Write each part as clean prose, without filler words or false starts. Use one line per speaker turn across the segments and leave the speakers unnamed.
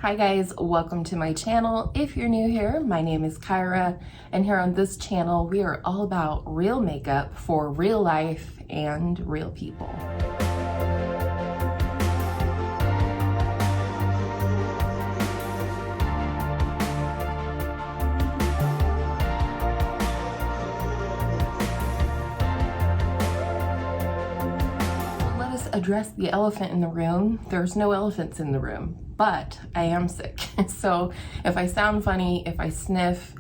Hi guys, welcome to my channel. If you're new here, my name is Kyra, and here on this channel we are all about real makeup for real life and real people. Let us address the elephant in the room. There's no elephants in the room, but I am sick. So if I sound funny, if I sniff,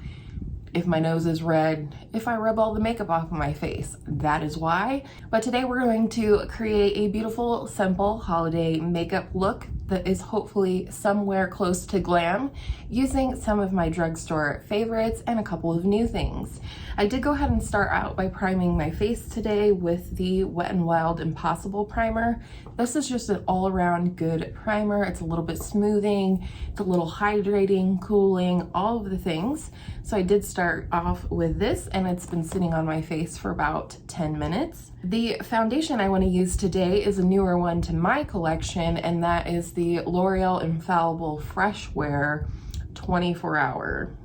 if my nose is red, if I rub all the makeup off of my face, that is why. But today we're going to create a beautiful, simple holiday makeup look that is hopefully somewhere close to glam, using some of my drugstore favorites and a couple of new things. I did go ahead and start out by priming my face today with the Wet n Wild Impossible primer. This is just an all-around good primer. It's a little bit smoothing, it's a little hydrating, cooling, all of the things. So I did start off with this, and it's been sitting on my face for about 10 minutes. The foundation I want to use today is a newer one to my collection, and that is the L'Oreal Infallible Fresh Wear 24-hour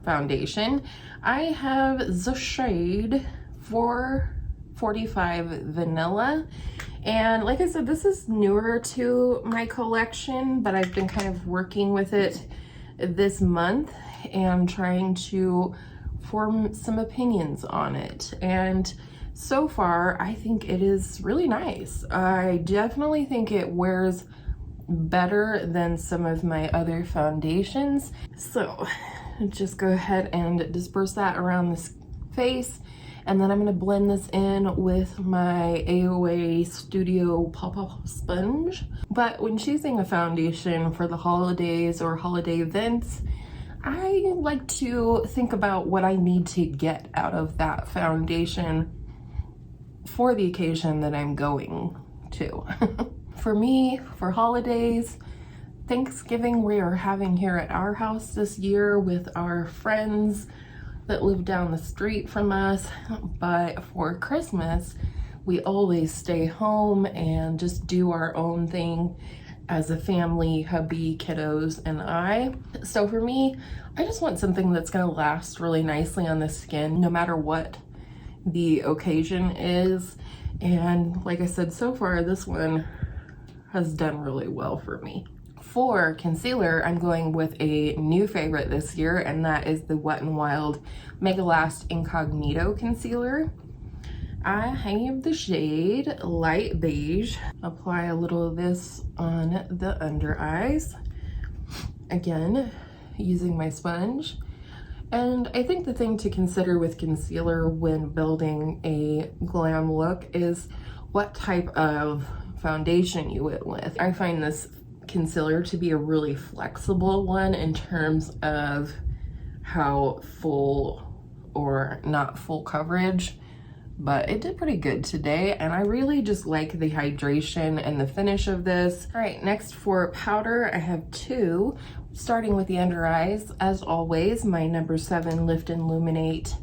foundation. I have the shade 445 Vanilla, and like I said, this is newer to my collection, but I've been kind of working with it this month and trying to form some opinions on it. And so far, I think it is really nice. I definitely think it wears better than some of my other foundations. So just go ahead and disperse that around this face. And then I'm gonna blend this in with my AOA Studio Pop-Up Sponge. But when choosing a foundation for the holidays or holiday events, I like to think about what I need to get out of that foundation for the occasion that I'm going to. For me, for holidays, Thanksgiving we are having here at our house this year with our friends that live down the street from us, but for Christmas we always stay home and just do our own thing as a family, hubby, kiddos, and I. So for me, I just want something that's gonna last really nicely on the skin no matter what the occasion is. And like I said, so far this one has done really well for me. For concealer, I'm going with a new favorite this year, and that is the Wet n Wild Megalast Incognito concealer. I have the shade Light Beige. Apply a little of this on the under eyes. Again, using my sponge. And I think the thing to consider with concealer when building a glam look is what type of foundation you went with. I find this concealer to be a really flexible one in terms of how full or not full coverage, but it did pretty good today, and I really just like the hydration and the finish of this. All right, next for powder, I have two, starting with the under eyes. As always, my number 7 Lift and Luminate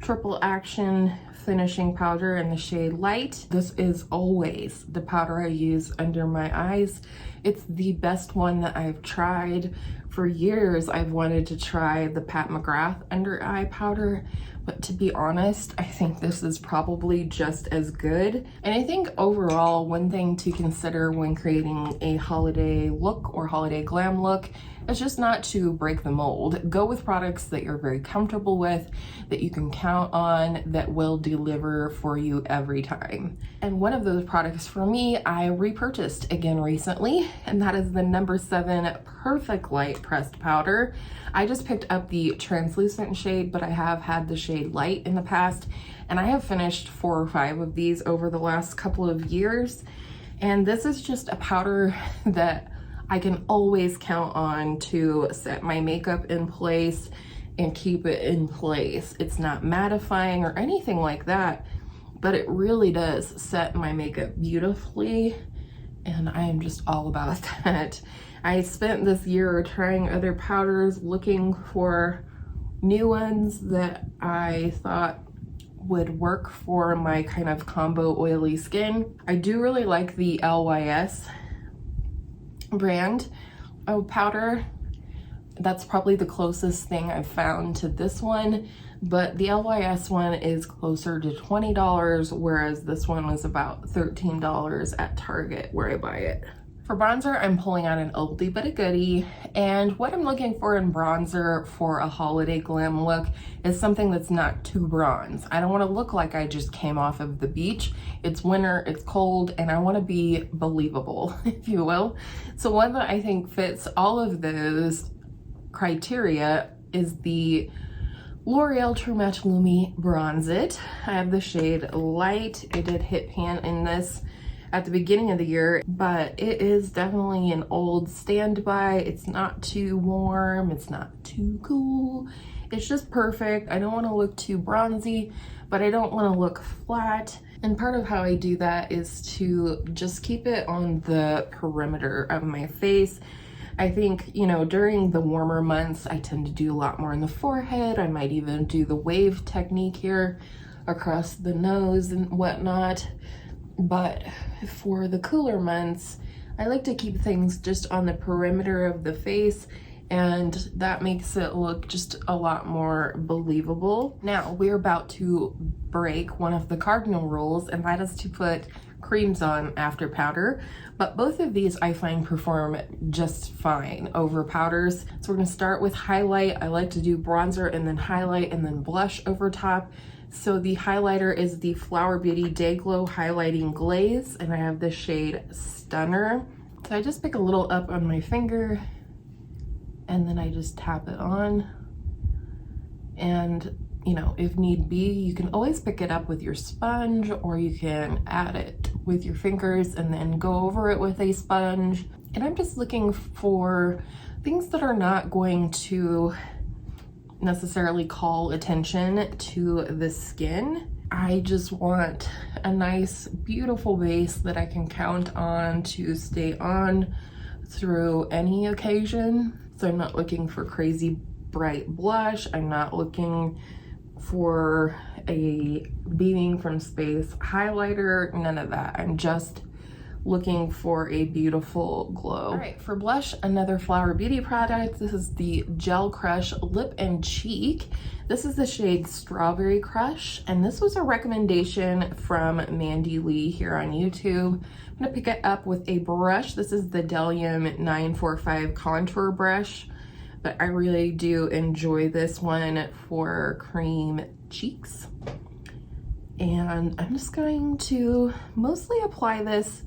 Triple Action finishing powder in the shade Light. This is always the powder I use under my eyes. It's the best one that I've tried. For years, I've wanted to try the Pat McGrath under eye powder, but to be honest, I think this is probably just as good. And I think overall, one thing to consider when creating a holiday look or holiday glam look is just not to break the mold. Go with products that you're very comfortable with, that you can count on, that will deliver for you every time. And one of those products for me, I repurchased again recently, and that is the number 7 Perfect Light Pressed Powder. I just picked up the translucent shade, but I have had the shade Light in the past, and I have finished 4 or 5 of these over the last couple of years. And this is just a powder that I can always count on to set my makeup in place and keep it in place. It's not mattifying or anything like that, but it really does set my makeup beautifully, and I am just all about that. I spent this year trying other powders, looking for new ones that I thought would work for my kind of combo oily skin. I do really like the LYS brand. powder. That's probably the closest thing I've found to this one, but the LYS one is closer to $20, whereas this one was about $13 at Target where I buy it. For bronzer, I'm pulling out an oldie but a goodie, and what I'm looking for in bronzer for a holiday glam look is something that's not too bronze. I don't want to look like I just came off of the beach. It's winter, it's cold, and I want to be believable, if you will. So one that I think fits all of those criteria is the L'Oreal True Match Lumi Bronze It. I have the shade Light. I did hit pan in this at the beginning of the year, but it is definitely an old standby. It's not too warm, it's not too cool. It's just perfect. I don't want to look too bronzy, but I don't want to look flat. And part of how I do that is to just keep it on the perimeter of my face. I think, you know, during the warmer months, I tend to do a lot more in the forehead. I might even do the wave technique here across the nose and whatnot. But for the cooler months, I like to keep things just on the perimeter of the face, and that makes it look just a lot more believable. Now, we're about to break one of the cardinal rules, and that is to put creams on after powder, but both of these I find perform just fine over powders. So we're gonna start with highlight. I like to do bronzer and then highlight and then blush over top. So the highlighter is the Flower Beauty Day Glow Highlighting Glaze, and I have the shade Stunner. So I just pick a little up on my finger, and then I just tap it on. And, you know, if need be, you can always pick it up with your sponge, or you can add it with your fingers and then go over it with a sponge. And I'm just looking for things that are not going to necessarily call attention to the skin. I just want a nice, beautiful base that I can count on to stay on through any occasion. So I'm not looking for crazy bright blush. I'm not looking for a beaming from space highlighter, none of that. I'm just looking for a beautiful glow. All right, for blush, another Flower Beauty product. This is the Gel Crush Lip and Cheek. This is the shade Strawberry Crush, and this was a recommendation from Mandy Lee here on YouTube. I'm gonna pick it up with a brush. This is the Delium 945 contour brush, but I really do enjoy this one for cream cheeks. And I'm just going to mostly apply this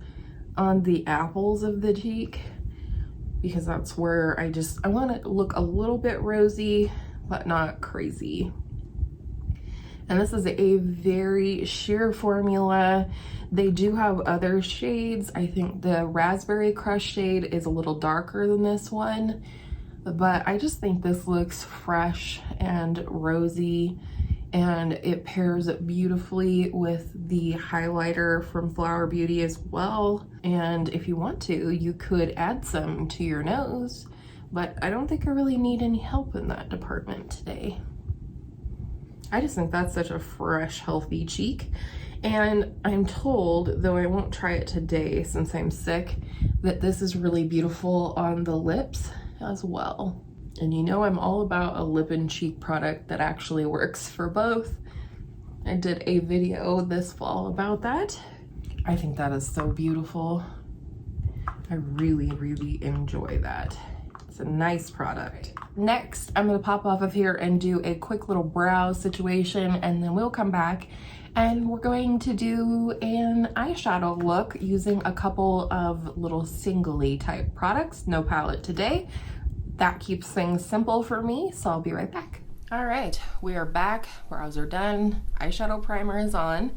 on the apples of the cheek, because that's where I want it to look a little bit rosy, but not crazy. And this is a very sheer formula. They do have other shades. I think the Raspberry Crush shade is a little darker than this one, but I just think this looks fresh and rosy, and it pairs beautifully with the highlighter from Flower Beauty as well. And if you want to, you could add some to your nose, but I don't think I really need any help in that department today. I just think that's such a fresh, healthy cheek. And I'm told, though I won't try it today since I'm sick, that this is really beautiful on the lips as well. And you know I'm all about a lip and cheek product that actually works for both. I did a video this fall about that. I think that is so beautiful. I really, really enjoy that. It's a nice product. Next, I'm gonna pop off of here and do a quick little brow situation, and then we'll come back and we're going to do an eyeshadow look using a couple of little singly type products. No palette today. That keeps things simple for me, so I'll be right back. All right, we are back. Brows are done. Eyeshadow primer is on.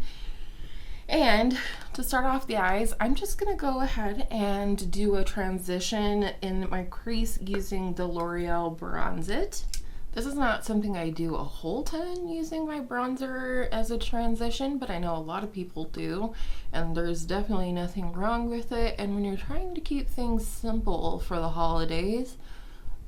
And to start off the eyes, I'm just gonna go ahead and do a transition in my crease using the L'Oreal Bronze It. This is not something I do a whole ton using my bronzer as a transition, but I know a lot of people do, and there's definitely nothing wrong with it. And when you're trying to keep things simple for the holidays,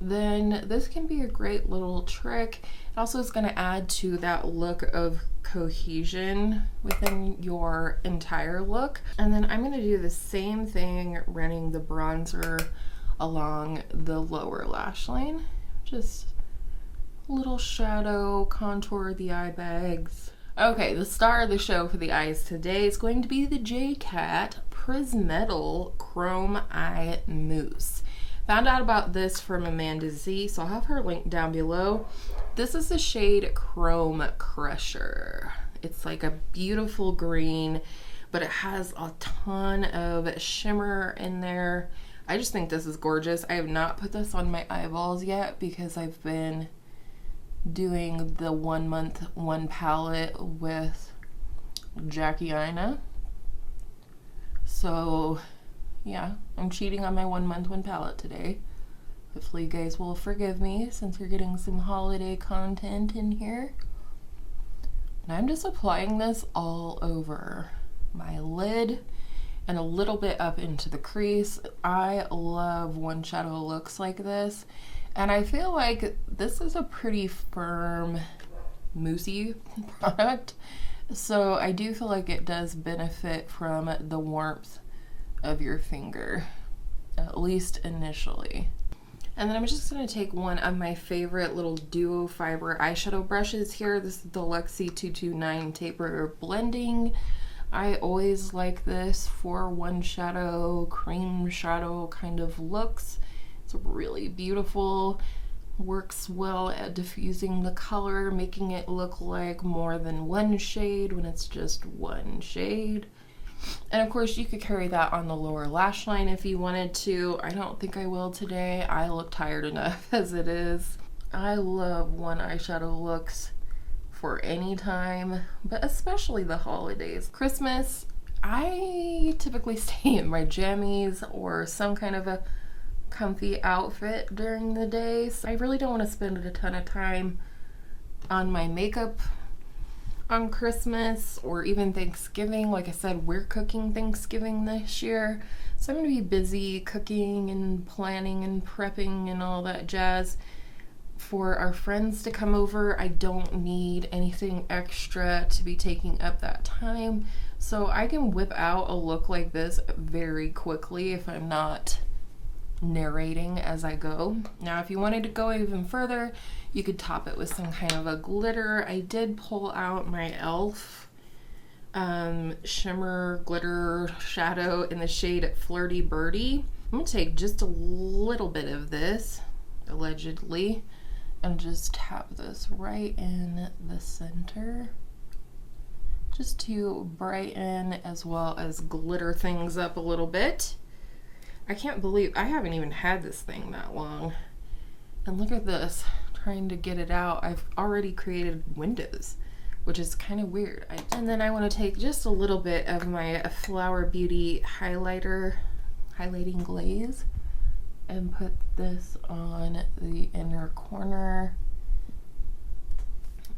then this can be a great little trick. It also is going to add to that look of cohesion within your entire look. And then I'm going to do the same thing running the bronzer along the lower lash line. Just a little shadow, contour the eye bags. Okay, the star of the show for the eyes today is going to be the J-Cat Pris-Metal Chrome Eye Mousse. Found out about this from Amanda Z, so I'll have her link down below. This is the shade Chrome Crusher. It's like a beautiful green, but it has a ton of shimmer in there. I just think this is gorgeous. I have not put this on my eyeballs yet because I've been doing the 1 month 1 palette with Jackie Aina. So yeah, I'm cheating on my 1 month 1 palette today. Hopefully you guys will forgive me since we're getting some holiday content in here. And I'm just applying this all over my lid and a little bit up into the crease. I love one shadow looks like this, and I feel like this is a pretty firm, moussey product, so I do feel like it does benefit from the warmth of your finger, at least initially. And then I'm just going to take one of my favorite little duo fiber eyeshadow brushes here. This is the Luxie 229 Taper Blending. I always like this for one shadow, cream shadow kind of looks. It's really beautiful. Works well at diffusing the color, making it look like more than one shade when it's just one shade. And of course you could carry that on the lower lash line if you wanted to. I don't think I will today. I look tired enough as it is. I love one eyeshadow looks for any time, but especially the holidays. Christmas, I typically stay in my jammies or some kind of a comfy outfit during the day, so I really don't want to spend a ton of time on my makeup on Christmas or even Thanksgiving. Like I said, we're cooking Thanksgiving this year, so I'm gonna be busy cooking and planning and prepping and all that jazz for our friends to come over. I don't need anything extra to be taking up that time, so I can whip out a look like this very quickly if I'm not narrating as I go. Now if you wanted to go even further, you could top it with some kind of a glitter. I did pull out my e.l.f. Shimmer glitter shadow in the shade Flirty Birdy. I'm gonna take just a little bit of this, allegedly, and just tap this right in the center just to brighten as well as glitter things up a little bit. I can't believe I haven't even had this thing that long. And look at this, trying to get it out. I've already created windows, which is kind of weird. And then I want to take just a little bit of my Flower Beauty highlighting glaze and put this on the inner corner.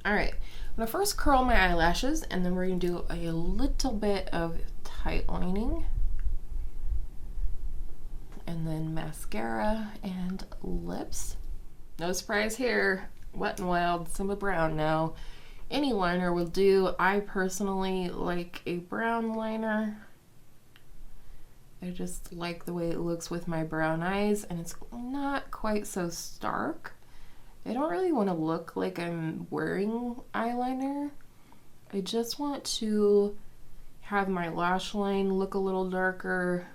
All right, I'm gonna first curl my eyelashes, and then we're gonna do a little bit of tight lining, and then mascara and lips. No surprise here, Wet n Wild, Simba Brown now. Any liner will do. I personally like a brown liner. I just like the way it looks with my brown eyes, and it's not quite so stark. I don't really want to look like I'm wearing eyeliner. I just want to have my lash line look a little darker,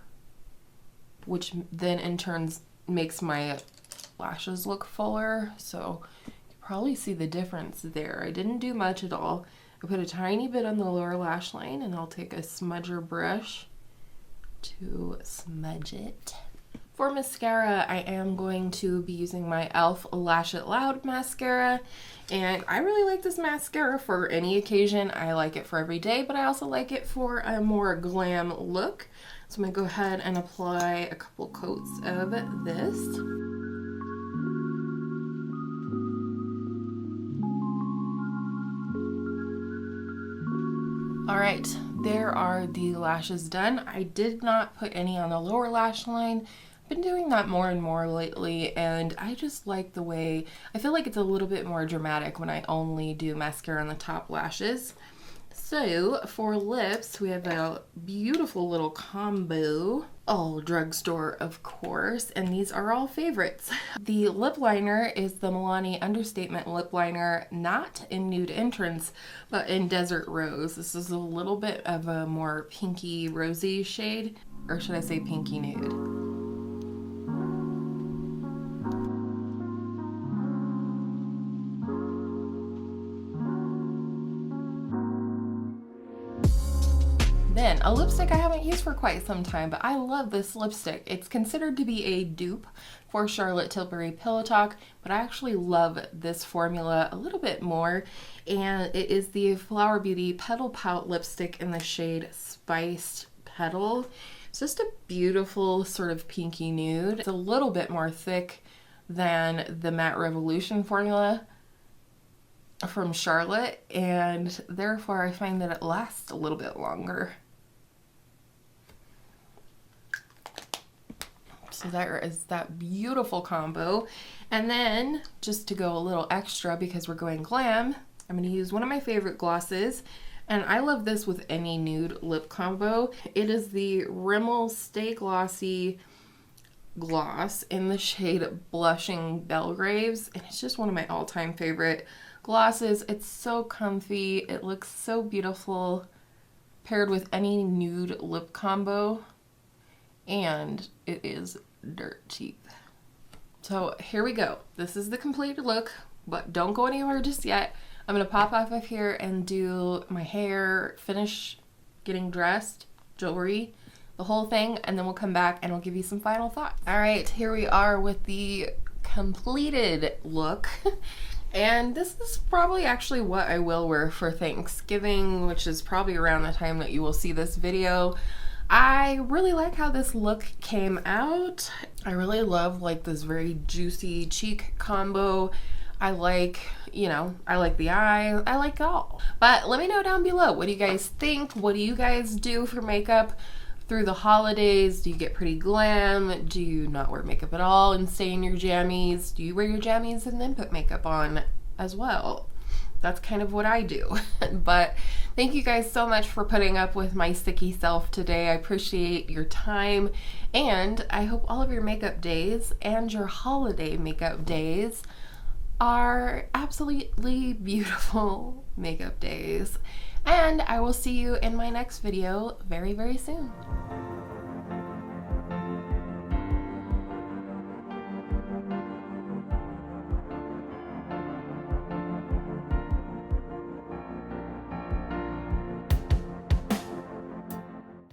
which then in turn makes my lashes look fuller. So you probably see the difference there. I didn't do much at all. I put a tiny bit on the lower lash line, and I'll take a smudger brush to smudge it. For mascara, I am going to be using my e.l.f. Lash It Loud mascara, and I really like this mascara for any occasion. I like it for every day, but I also like it for a more glam look. So I'm gonna go ahead and apply a couple coats of this. All right, there are the lashes done. I did not put any on the lower lash line. I've been doing that more and more lately, and I just like the way, I feel like it's a little bit more dramatic when I only do mascara on the top lashes. So for lips, we have a beautiful little combo, all Drugstore of course, and these are all favorites. The lip liner is the Milani Understatement lip liner, not in Nude Entrance, but in Desert Rose. This is a little bit of a more pinky rosy shade, or should I say pinky nude. Then, a lipstick I haven't used for quite some time, but I love this lipstick. It's considered to be a dupe for Charlotte Tilbury Pillow Talk, but I actually love this formula a little bit more, and it is the Flower Beauty Petal Pout lipstick in the shade Spiced Petal. It's just a beautiful sort of pinky nude. It's a little bit more thick than the Matte Revolution formula from Charlotte, and therefore I find that it lasts a little bit longer. So there is that beautiful combo. And then, just to go a little extra because we're going glam, I'm going to use one of my favorite glosses. And I love this with any nude lip combo. It is the Rimmel Stay Glossy gloss in the shade Blushing Belgraves. And it's just one of my all-time favorite glosses. It's so comfy. It looks so beautiful paired with any nude lip combo. And it is dirt cheap. So here we go. This is the completed look, but don't go anywhere just yet. I'm gonna pop off of here and do my hair, finish getting dressed, jewelry, the whole thing, and then we'll come back and I'll give you some final thoughts. All right, here we are with the completed look. And this is probably actually what I will wear for Thanksgiving, which is probably around the time that you will see this video. I really like how this look came out. I really love like this very juicy cheek combo. I like, you know, I like the eye. I like it all. But let me know down below. What do you guys think? What do you guys do for makeup through the holidays? Do you get pretty glam? Do you not wear makeup at all and stay in your jammies? Do you wear your jammies and then put makeup on as well? That's kind of what I do. But thank you guys so much for putting up with my sticky self today. I appreciate your time, and I hope all of your makeup days and your holiday makeup days are absolutely beautiful makeup days. And I will see you in my next video very, very soon.